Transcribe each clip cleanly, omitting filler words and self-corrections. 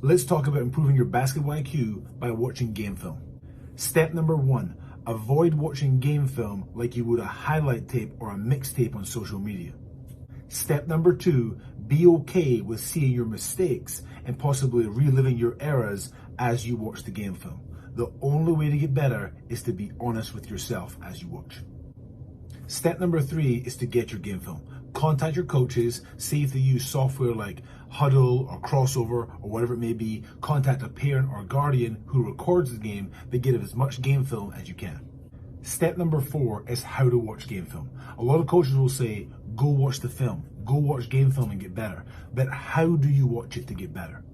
Let's talk about improving your basketball IQ by watching game film. Step number 1, avoid watching game film like you would a highlight tape or a mixtape on social media. Step number 2, be okay with seeing your mistakes and possibly reliving your errors as you watch the game film. The only way to get better is to be honest with yourself as you watch. Step number 3 is to get your game film. Contact your coaches, see if they use software like Huddle or Crossover or whatever it may be. Contact a parent or guardian who records the game, but get as much game film as you can. Step number 4 is how to watch game film. A lot of coaches will say, go watch the film, go watch game film and get better. But how do you watch it to get better?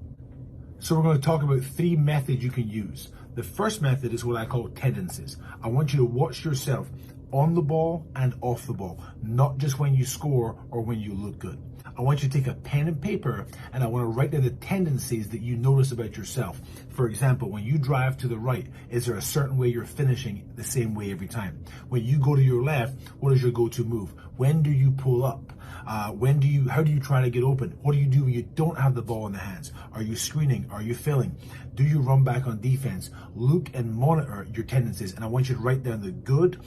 So we're going to talk about 3 methods you can use. The first method is what I call tendencies. I want you to watch yourself on the ball and off the ball, not just when you score or when you look good. I want you to take a pen and paper and I want to write down the tendencies that you notice about yourself. For example, when you drive to the right, is there a certain way you're finishing the same way every time? When you go to your left, what is your go-to move? When do you pull up? How do you try to get open? What do you do when you don't have the ball in the hands? Are you screening? Are you filling? Do you run back on defense? Look and monitor your tendencies, and I want you to write down the good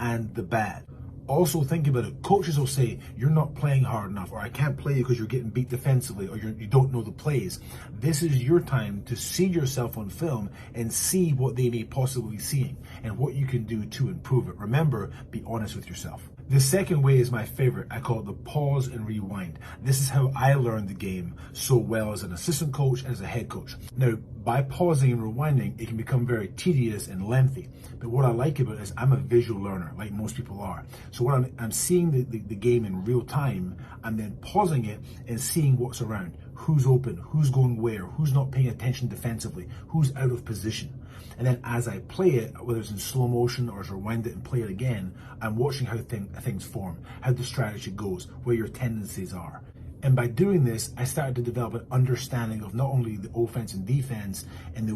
and the bad. Also think about it. Coaches will say, you're not playing hard enough, or I can't play you because you're getting beat defensively, or you don't know the plays. This is your time to see yourself on film and see what they may possibly be seeing and what you can do to improve it. Remember, be honest with yourself. The second way is my favorite. I call it the pause and rewind. This is how I learned the game so well as an assistant coach and as a head coach. Now, by pausing and rewinding, it can become very tedious and lengthy. But what I like about it is I'm a visual learner, like most people are. So what I'm seeing the game in real time, I'm then pausing it and seeing what's around. Who's open, who's going where, who's not paying attention defensively, who's out of position. And then as I play it, whether it's in slow motion or as I rewind it and play it again, I'm watching how things form, how the strategy goes, where your tendencies are. And by doing this, I started to develop an understanding of not only the offense and defense and the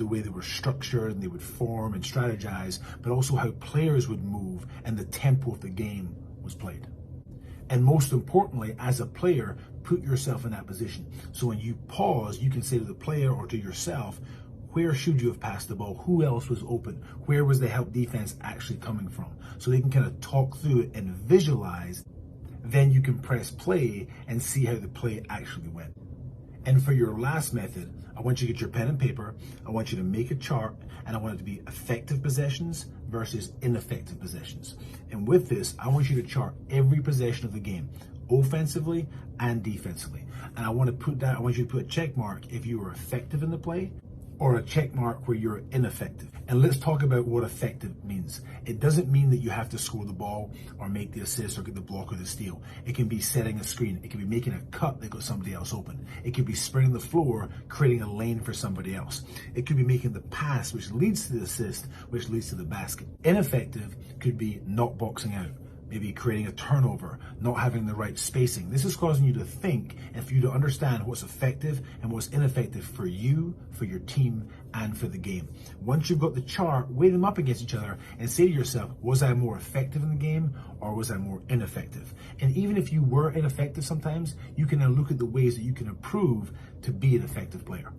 way they were structured and they would form and strategize, but also how players would move and the tempo of the game was played. And most importantly, as a player, put yourself in that position. So when you pause, you can say to the player or to yourself, where should you have passed the ball? Who else was open? Where was the help defense actually coming from? So they can kind of talk through it and visualize. Then you can press play and see how the play actually went. And for your last method, I want you to get your pen and paper. I want you to make a chart, and I want it to be effective possessions versus ineffective possessions. And with this, I want you to chart every possession of the game, offensively and defensively. And I want you to put a check mark if you were effective in the play, or a check mark where you're ineffective. And let's talk about what effective means. It doesn't mean that you have to score the ball or make the assist or get the block or the steal. It can be setting a screen. It can be making a cut that got somebody else open. It could be spreading the floor, creating a lane for somebody else. It could be making the pass, which leads to the assist, which leads to the basket. Ineffective could be not boxing out, maybe creating a turnover, not having the right spacing. This is causing you to think and for you to understand what's effective and what's ineffective for you, for your team, and for the game. Once you've got the chart, weigh them up against each other and say to yourself, was I more effective in the game or was I more ineffective? And even if you were ineffective sometimes, you can now look at the ways that you can improve to be an effective player.